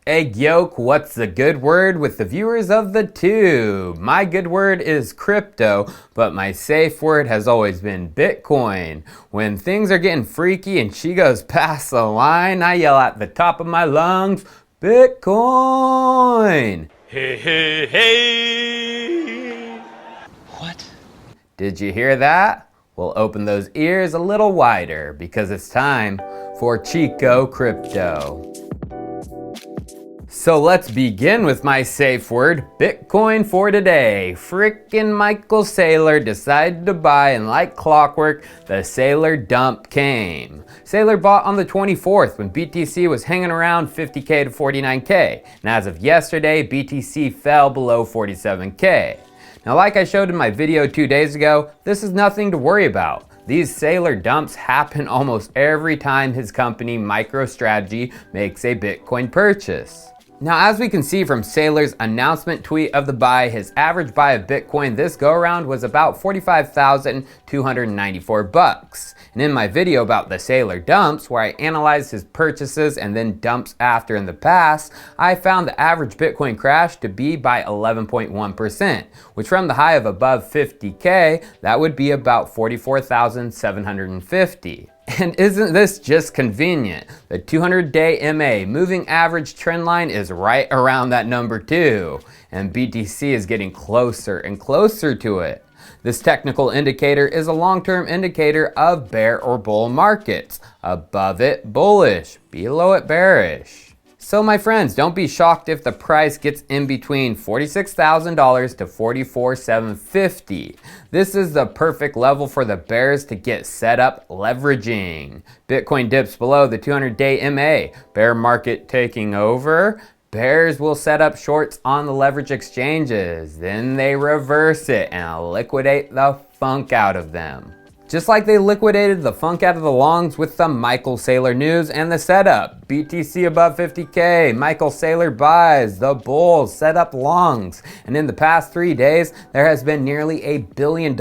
Egg yolk, what's the good word with the viewers of the tube? My good word is crypto, but my safe word has always been Bitcoin. When things are getting freaky and she goes past the line, I yell at the top of my lungs, Bitcoin! Hey, hey, hey! What? Did you hear that? We'll open those ears a little wider because it's time for Chico Crypto. So let's begin with my safe word, Bitcoin for today. Frickin' Michael Saylor decided to buy, and like clockwork, the Saylor dump came. Saylor bought on the 24th when BTC was hanging around 50K to 49K. And as of yesterday, BTC fell below 47K. Now, like I showed in my video 2 days ago, this is nothing to worry about. These Saylor dumps happen almost every time his company MicroStrategy makes a Bitcoin purchase. Now, as we can see from Saylor's announcement tweet of the buy, his average buy of Bitcoin this go around was about $45,294. And in my video about the Saylor dumps, where I analyzed his purchases and then dumps after in the past, I found the average Bitcoin crash to be by 11.1%, which from the high of above 50K, that would be about 44,750. And isn't this just convenient? The 200-day MA moving average trend line is right around that number too, and BTC is getting closer and closer to it. This technical indicator is a long-term indicator of bear or bull markets. Above it, bullish. Below it, bearish. So my friends, don't be shocked if the price gets in between $46,000 to $44,750. This is the perfect level for the bears to get set up leveraging. Bitcoin dips below the 200-day MA. Bear market taking over. Bears will set up shorts on the leverage exchanges. Then they reverse it and liquidate the funk out of them. Just like they liquidated the funk out of the longs with the Michael Saylor news and the setup. BTC above 50K, Michael Saylor buys, the bulls set up longs. And in the past 3 days, there has been nearly $1 billion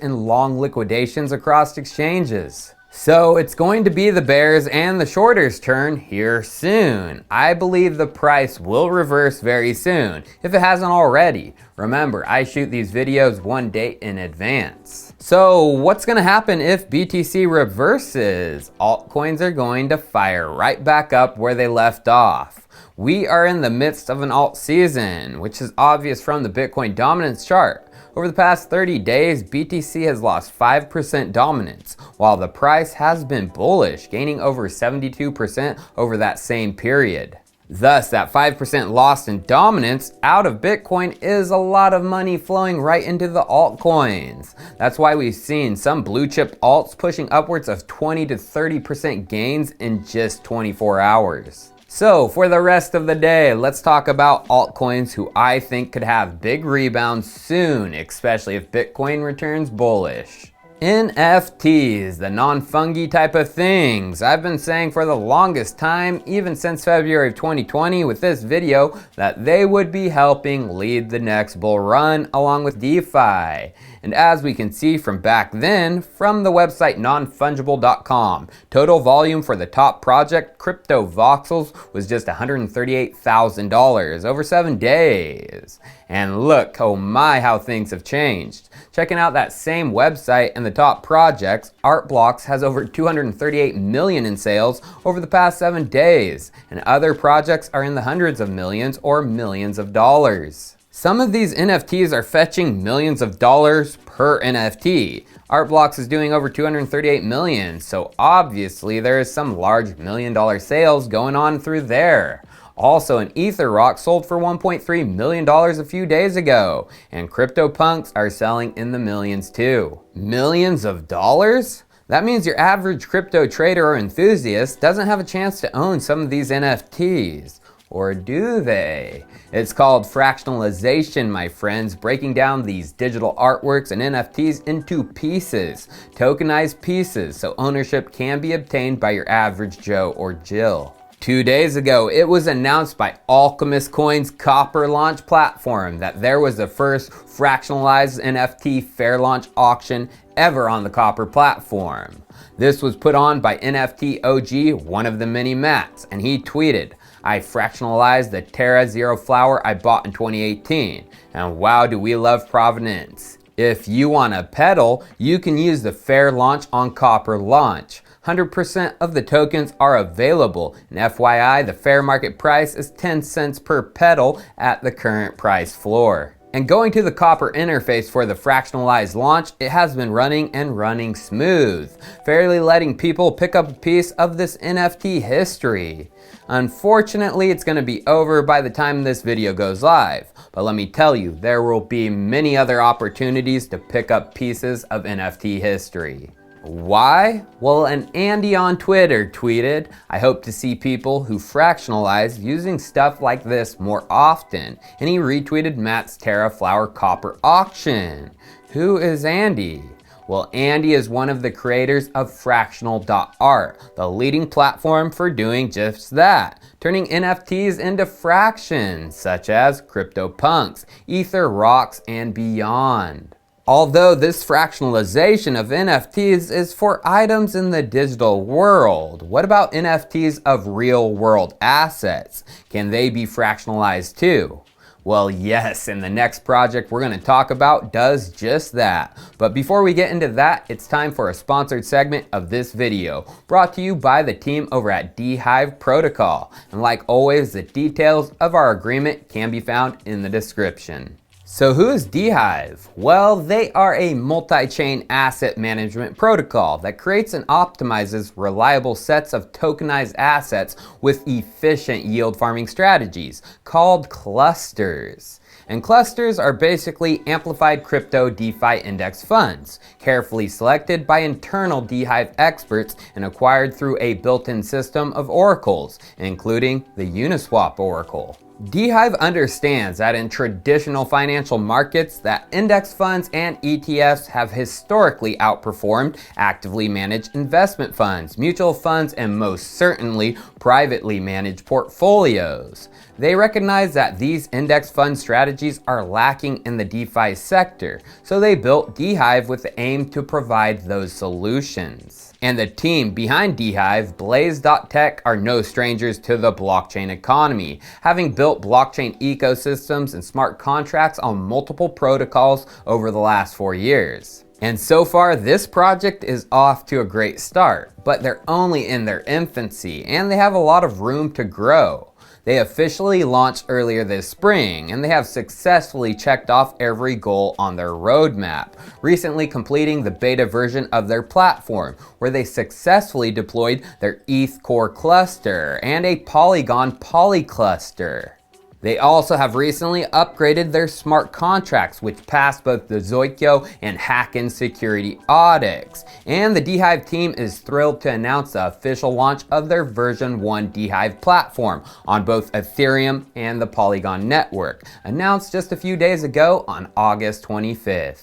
in long liquidations across exchanges. So it's going to be the bears and the shorters' turn here soon. I believe the price will reverse very soon, if it hasn't already. Remember, I shoot these videos 1 day in advance. So what's gonna happen if BTC reverses? Altcoins are going to fire right back up where they left off. We are in the midst of an alt season, which is obvious from the Bitcoin dominance chart. Over the past 30 days, BTC has lost 5% dominance, while the price has been bullish, gaining over 72% over that same period. Thus, that 5% loss in dominance out of Bitcoin is a lot of money flowing right into the altcoins. That's why we've seen some blue chip alts pushing upwards of 20 to 30% gains in just 24 hours. So for the rest of the day, let's talk about altcoins who I think could have big rebounds soon, especially if Bitcoin returns bullish. NFTs, the non-fungi type of things. I've been saying for the longest time, even since February of 2020 with this video, that they would be helping lead the next bull run along with DeFi. And as we can see from back then, from the website nonfungible.com, total volume for the top project, Crypto Voxels, was just $138,000 over 7 days. And look, oh my, how things have changed. Checking out that same website and the top projects, Artblocks has over 238 million in sales over the past 7 days, and other projects are in the hundreds of millions or millions of dollars. Some of these NFTs are fetching millions of dollars per NFT. Artblocks is doing over 238 million, so obviously there is some large $1 million sales going on through there. Also, an Ether Rock sold for $1.3 million a few days ago, and CryptoPunks are selling in the millions too. Millions of dollars? That means your average crypto trader or enthusiast doesn't have a chance to own some of these NFTs. Or do they? It's called fractionalization, my friends, breaking down these digital artworks and NFTs into pieces, tokenized pieces, so ownership can be obtained by your average Joe or Jill. 2 days ago, it was announced by Alchemist Coin's Copper launch platform that there was the first fractionalized NFT fair launch auction ever on the Copper platform. This was put on by NFT OG, one of the many Mats, and he tweeted, I fractionalized the Terra Zero flower I bought in 2018, and wow do we love provenance. If you want to peddle, you can use the fair launch on Copper Launch. 100% of the tokens are available, and FYI, the fair market price is 10 cents per petal at the current price floor. And going to the Copper interface for the fractionalized launch, it has been running smooth, fairly letting people pick up a piece of this NFT history. Unfortunately, it's going to be over by the time this video goes live, but let me tell you, there will be many other opportunities to pick up pieces of NFT history. Why? Well, an Andy on Twitter tweeted, "I hope to see people who fractionalize using stuff like this more often," and he retweeted Matt's Terra Flower Copper auction. Who is Andy? Well, Andy is one of the creators of fractional.art, the leading platform for doing just that, turning NFTs into fractions, such as CryptoPunks, Ether Rocks, and beyond. Although this fractionalization of NFTs is for items in the digital world, what about NFTs of real world assets? Can they be fractionalized too? Well, yes, and the next project we're going to talk about does just that. But before we get into that, it's time for a sponsored segment of this video, brought to you by the team over at DeHive Protocol. And like always, the details of our agreement can be found in the description. So who is DeHive? Well, they are a multi-chain asset management protocol that creates and optimizes reliable sets of tokenized assets with efficient yield farming strategies called clusters. And clusters are basically amplified crypto DeFi index funds, carefully selected by internal DeHive experts and acquired through a built-in system of oracles, including the Uniswap oracle. DeHive understands that in traditional financial markets that index funds and ETFs have historically outperformed actively managed investment funds, mutual funds, and most certainly privately managed portfolios. They recognize that these index fund strategies are lacking in the DeFi sector, so they built DeHive with the aim to provide those solutions. And the team behind DeHive, Blaze.tech, are no strangers to the blockchain economy, having built blockchain ecosystems and smart contracts on multiple protocols over the last 4 years. And so far, this project is off to a great start, but they're only in their infancy and they have a lot of room to grow. They officially launched earlier this spring, and they have successfully checked off every goal on their roadmap, recently completing the beta version of their platform, where they successfully deployed their ETH Core cluster and a Polygon polycluster. They also have recently upgraded their smart contracts, which passed both the Zoikyo and Hacken security audits. And the DeHive team is thrilled to announce the official launch of their version 1 DeHive platform on both Ethereum and the Polygon network, announced just a few days ago on August 25th.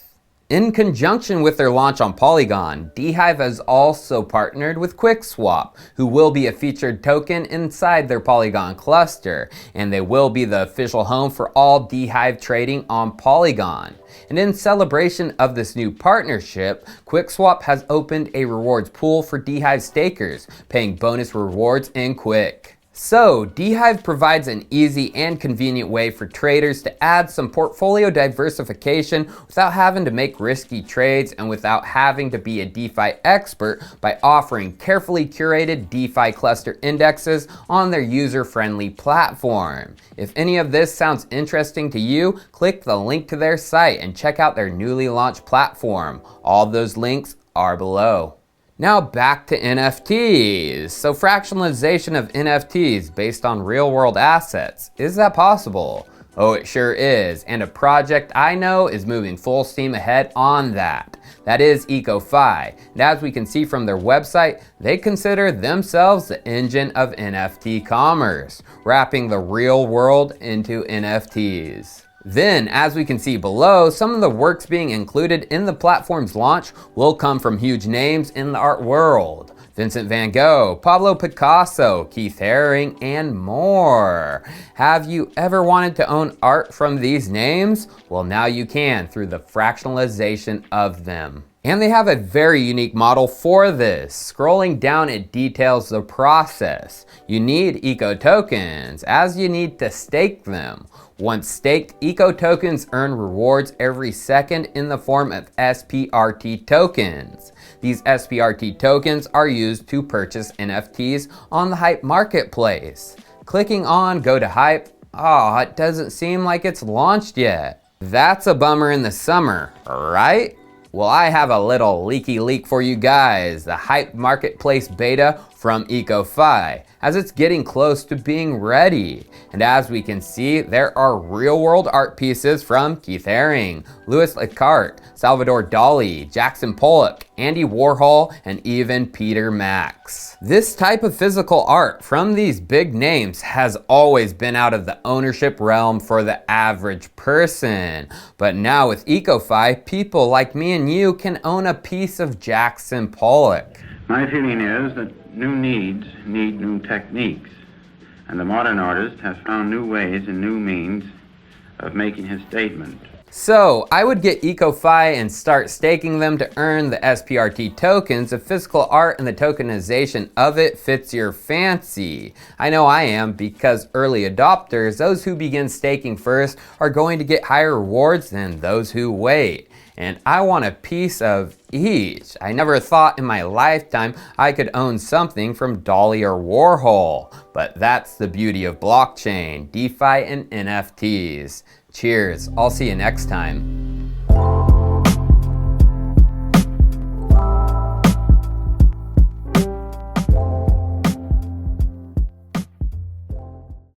In conjunction with their launch on Polygon, DeHive has also partnered with QuickSwap, who will be a featured token inside their Polygon cluster, and they will be the official home for all DeHive trading on Polygon. And in celebration of this new partnership, QuickSwap has opened a rewards pool for DeHive stakers, paying bonus rewards in Quick. So, DeHive provides an easy and convenient way for traders to add some portfolio diversification without having to make risky trades and without having to be a DeFi expert by offering carefully curated DeFi cluster indexes on their user-friendly platform. If any of this sounds interesting to you, click the link to their site and check out their newly launched platform. All those links are below. Now back to NFTs. So fractionalization of NFTs based on real world assets, is that possible? Oh, it sure is, and a project I know is moving full steam ahead on that. That is EcoFi, and as we can see from their website, they consider themselves the engine of NFT commerce, wrapping the real world into NFTs. Then, as we can see below, some of the works being included in the platform's launch will come from huge names in the art world. Vincent van Gogh, Pablo Picasso, Keith Haring, and more. Have you ever wanted to own art from these names? Well, now you can through the fractionalization of them. And they have a very unique model for this. Scrolling down, it details the process. You need eco tokens, as you need to stake them. Once staked, eco tokens earn rewards every second in the form of SPRT tokens. These SPRT tokens are used to purchase NFTs on the Hype marketplace. Clicking on Go to Hype, it doesn't seem like it's launched yet. That's a bummer in the summer, right? Well, I have a little leaky leak for you guys, the Hype Marketplace beta from EcoFi, as it's getting close to being ready. And as we can see, there are real-world art pieces from Keith Haring, Louis Leclerc, Salvador Dali, Jackson Pollock, Andy Warhol, and even Peter Max. This type of physical art from these big names has always been out of the ownership realm for the average person. But now with EcoFi, people like me and you can own a piece of Jackson Pollock. My feeling is that new needs need new techniques, and the modern artist has found new ways and new means of making his statement. So I would get EcoFi and start staking them to earn the SPRT tokens if physical art and the tokenization of it fits your fancy. I know I am, because early adopters, those who begin staking first, are going to get higher rewards than those who wait. And I want a piece of each. I never thought in my lifetime I could own something from Dali or Warhol. But that's the beauty of blockchain, DeFi, and NFTs. Cheers, I'll see you next time.